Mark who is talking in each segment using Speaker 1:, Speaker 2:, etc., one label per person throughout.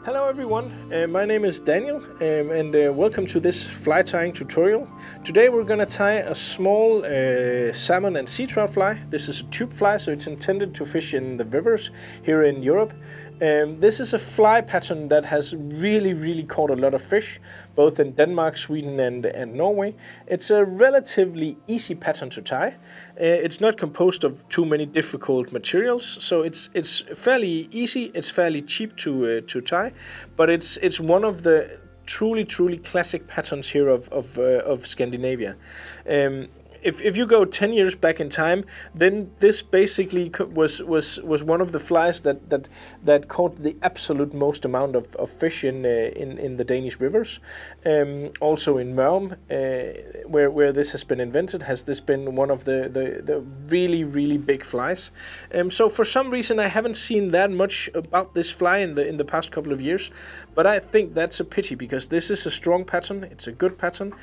Speaker 1: Hello everyone, my name is Daniel and welcome to this fly tying tutorial. Today we're going to tie a small salmon and sea trout fly. This is a tube fly, so it's intended to fish in the rivers here in Europe. This is a fly pattern that has really caught a lot of fish, both in Denmark, Sweden and Norway. It's a relatively easy pattern to tie. It's not composed of too many difficult materials, so it's fairly easy, it's fairly cheap to tie, but it's one of the truly classic patterns here of Scandinavia. If you go 10 years back in time, then this basically was one of the flies that caught the absolute most amount of fish in the Danish rivers. Also in Mørm, where this has been invented, has this been one of the really big flies. So for some reason I haven't seen that much about this fly in the past couple of years, but I think that's a pity because this is a strong pattern. It's a good pattern.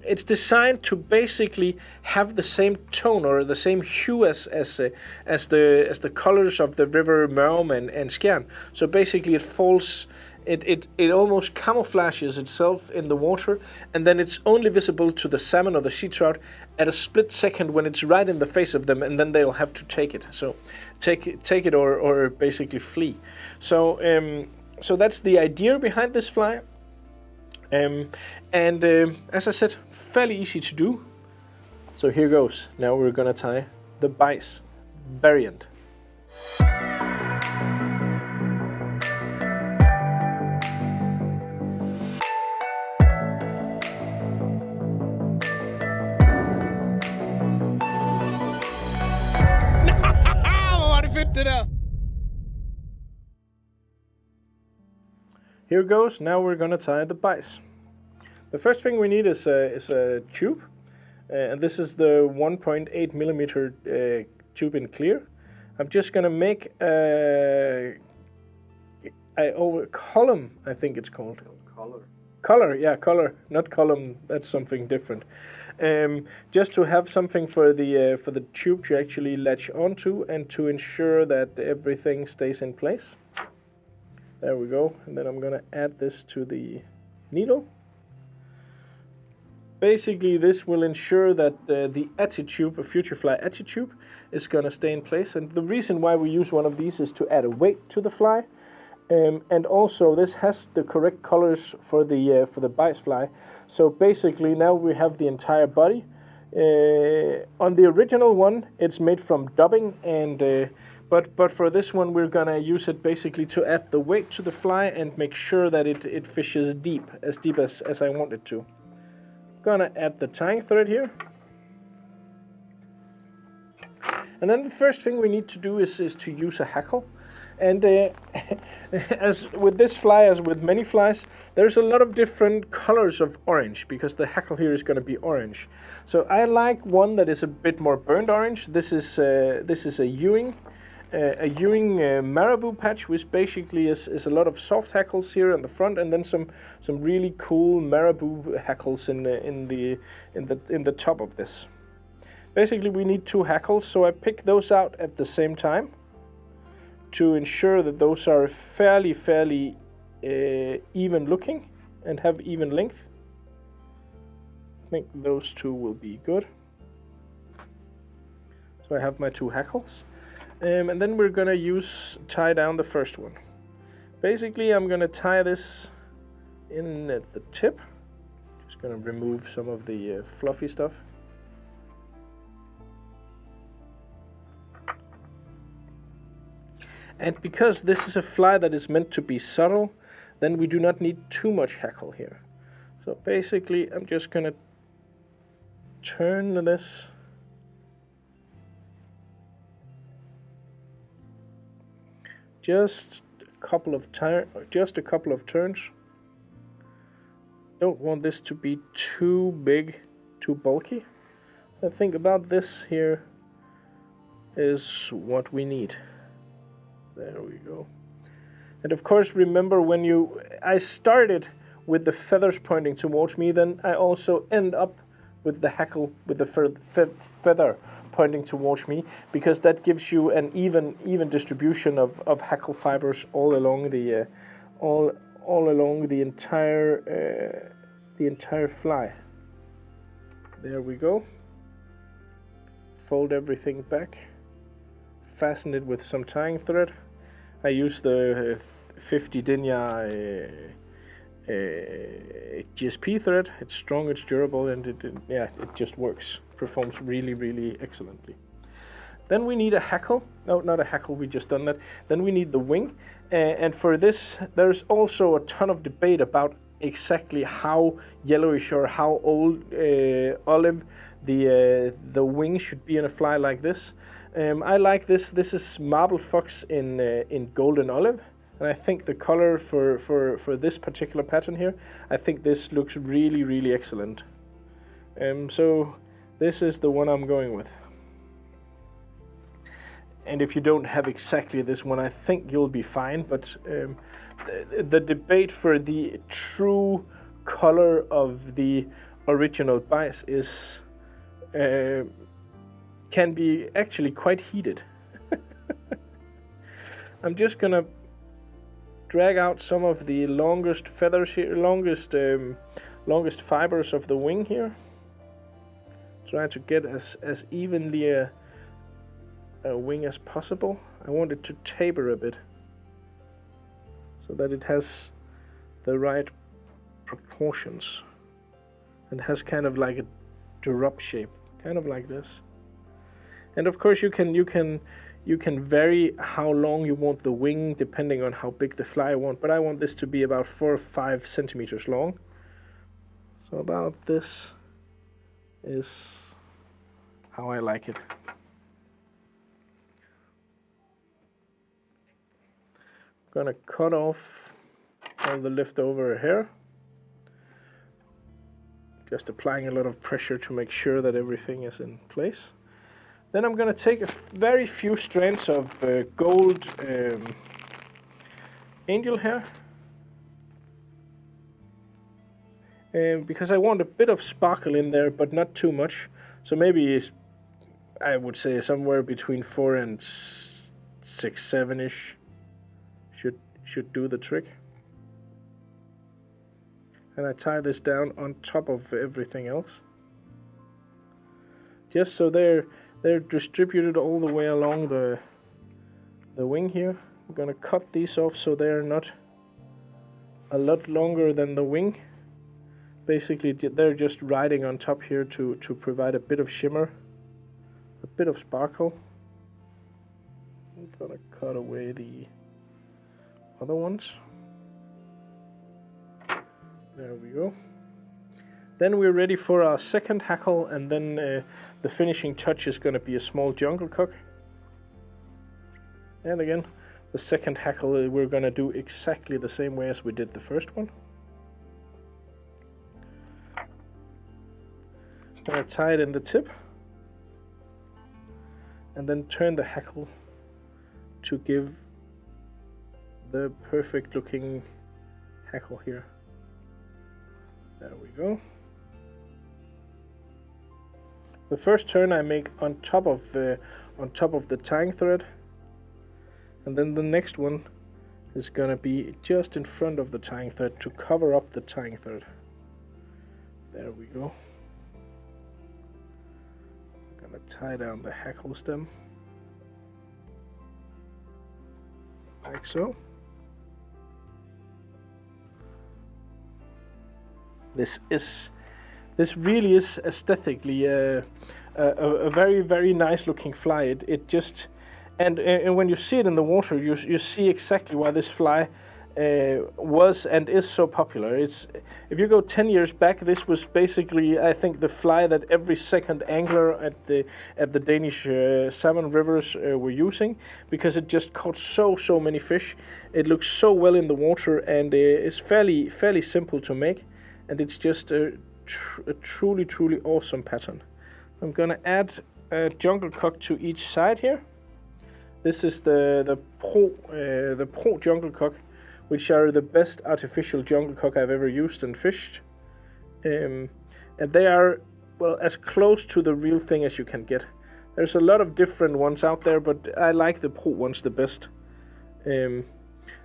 Speaker 1: It's designed to basically have the same tone or the same hue as the colors of the river Mørm and Skjern. So basically it falls, it almost camouflages itself in the water, and then it's only visible to the salmon or the sea trout at a split second when it's right in the face of them, and then they'll have to take it. So take it or basically flee. So so that's the idea behind this fly. As I said, fairly easy to do. So here goes. Now we're gonna tie the Bice variant. Var det fedt det der? Here goes. Now we're gonna tie the Bice. The first thing we need is a tube, and this is the 1.8 millimeter tube in clear. I'm just gonna make a column, I think it's called. Color, yeah, color, not column. That's something different. Just to have something for the tube to actually latch onto and to ensure that everything stays in place. There we go, and then I'm gonna add this to the needle. Basically, this will ensure that the attitube, a future fly attitube, is gonna stay in place. And the reason why we use one of these is to add a weight to the fly, and also this has the correct colors for the Bice fly. So basically, now we have the entire body. On the original one, it's made from dubbing and. But for this one, we're gonna use it basically to add the weight to the fly and make sure that it fishes deep as I want it to. Gonna add the tying thread here. And then the first thing we need to do is to use a hackle. And as with this fly, as with many flies, there's a lot of different colors of orange because the hackle here is going to be orange. So I like one that is a bit more burnt orange. This is a Ewing. A Ewing marabou patch, which basically is a lot of soft hackles here on the front, and then some really cool marabou hackles in the top of this. Basically, we need two hackles, so I pick those out at the same time to ensure that those are fairly even looking and have even length. I think those two will be good. So I have my two hackles. And then we're gonna tie down the first one. Basically, I'm gonna tie this in at the tip. Just gonna remove some of the fluffy stuff. And because this is a fly that is meant to be subtle, then we do not need too much hackle here. So basically, I'm just gonna turn this just a couple of turns. Don't want this to be too big, too bulky. I think about this here is what we need. There we go. And of course, remember I started with the feathers pointing towards me, then I also end up with the hackle, with the feather pointing towards me, because that gives you an even distribution of hackle fibers all along all along the entire fly. There we go. Fold everything back. Fasten it with some tying thread. I use the 50 denier GSP thread. It's strong, it's durable, and it just works. Performs really excellently. Then we need a hackle. No, not a hackle, we just done that. Then we need the wing. And for this, there's also a ton of debate about exactly how yellowish or how old olive the wing should be in a fly like this. I like this. This is marbled fox in golden olive. And I think the color for this particular pattern here, I think this looks really excellent. So this is the one I'm going with. And if you don't have exactly this one, I think you'll be fine. But the debate for the true color of the original Bice is can be actually quite heated. I'm just gonna drag out some of the longest feathers here, longest fibers of the wing here. Try to get as evenly a wing as possible. I want it to taper a bit so that it has the right proportions and has kind of like a drop shape, kind of like this. And of course you can vary how long you want the wing depending on how big the fly you want, but I want this to be about 4 or 5 centimeters long. So about this is how I like it. Gonna cut off all the leftover hair, just applying a lot of pressure to make sure that everything is in place. Then I'm gonna take a very few strands of gold angel hair, because I want a bit of sparkle in there, but not too much. So maybe I would say somewhere between 4 and 6, 7-ish. Should do the trick. And I tie this down on top of everything else, just so they're distributed all the way along the wing here. I'm gonna cut these off so they're not a lot longer than the wing. Basically they're just riding on top here to provide a bit of shimmer, a bit of sparkle. I'm gonna cut away the other ones. There we go. Then we're ready for our second hackle, and then the finishing touch is going to be a small jungle cock. And again, the second hackle we're going to do exactly the same way as we did the first one. Going to tie it in the tip, and then turn the hackle to give the perfect looking hackle here. There we go. The first turn I make on top of the tying thread, and then the next one is gonna be just in front of the tying thread to cover up the tying thread. There we go. I'm gonna tie down the hackle stem like so. This really is aesthetically a very nice looking fly. It just and when you see it in the water, you see exactly why this fly was and is so popular. It's, if you go 10 years back, this was basically, I think, the fly that every second angler at the Danish salmon rivers were using, because it just caught so many fish. It looks so well in the water, and it's fairly simple to make, and it's just a truly awesome pattern. I'm gonna add a jungle cock to each side here. This is the pro jungle cock, which are the best artificial jungle cock I've ever used and fished. And they are, well, as close to the real thing as you can get. There's a lot of different ones out there, but I like the pro ones the best.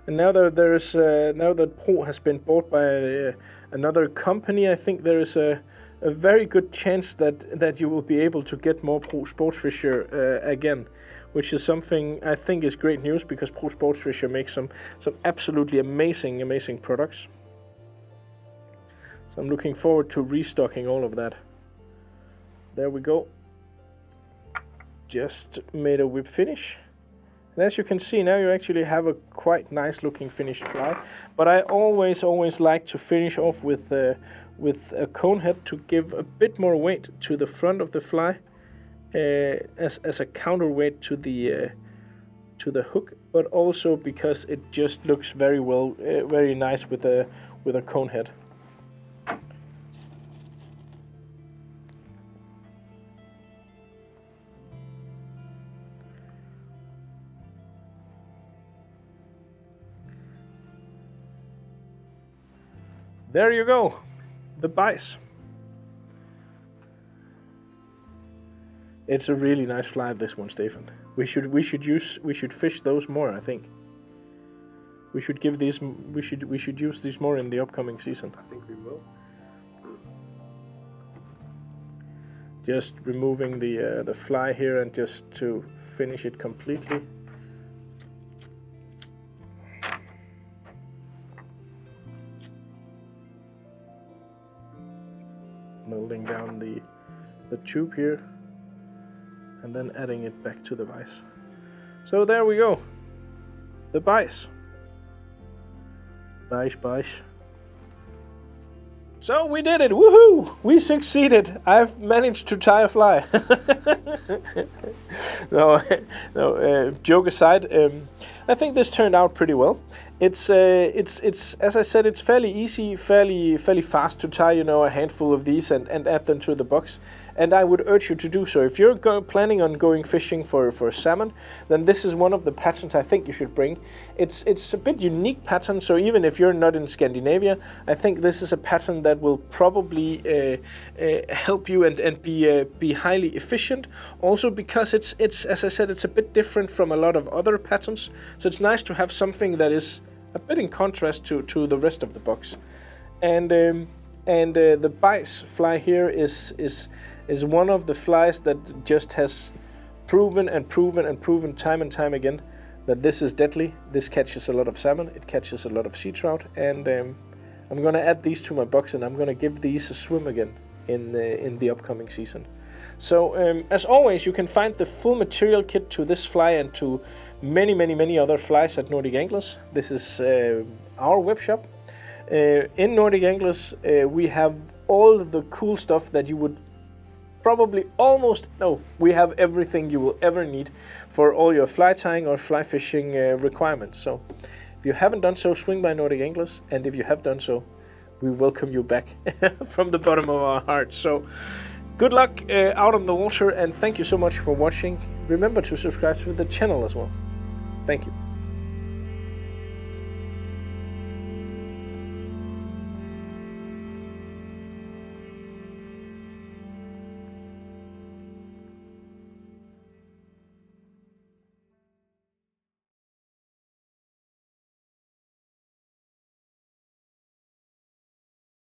Speaker 1: And now that now that Pro has been bought by another company, I think there is a very good chance that you will be able to get more Pro Sportsfisher again, which is something I think is great news, because Pro Sportsfisher makes some absolutely amazing products. So I'm looking forward to restocking all of that. There we go. Just made a whip finish. And as you can see, now you actually have a quite nice looking finished fly. But I always like to finish off with a cone head to give a bit more weight to the front of the fly, as a counterweight to the hook, but also because it just looks very nice with a cone head. There you go, the Bice. It's a really nice fly, this one, Stefan. We should fish those more, I think. We should use these more in the upcoming season.
Speaker 2: I think we will.
Speaker 1: Just removing the fly here, and just to finish it completely. Molding down the tube here, and then adding it back to the vise. So there we go, the Bice. Bice. So we did it, woohoo! We succeeded. I've managed to tie a fly. No, joke aside, I think this turned out pretty well. It's as I said, it's fairly easy, fairly fast to tie, a handful of these and add them to the box. And I would urge you to do so. If you're planning on going fishing for salmon, then this is one of the patterns I think you should bring. It's a bit unique pattern, so even if you're not in Scandinavia, I think this is a pattern that will probably help you and be highly efficient. Also because it's as I said, it's a bit different from a lot of other patterns. So it's nice to have something that is a bit in contrast to the rest of the box. And the Bice fly here is one of the flies that just has proven time and time again that this is deadly. This catches a lot of salmon, it catches a lot of sea trout, and I'm gonna add these to my box, and I'm gonna give these a swim again in the upcoming season. So as always, you can find the full material kit to this fly and to many other flies at Nordic Anglers. This is our web shop. In Nordic Anglers, we have all the cool stuff that you would probably we have everything you will ever need for all your fly tying or fly fishing requirements. So if you haven't done so, swing by Nordic Anglers, and if you have done so, we welcome you back from the bottom of our hearts. So good luck out on the water, and thank you so much for watching. Remember to subscribe to the channel as well. Thank you.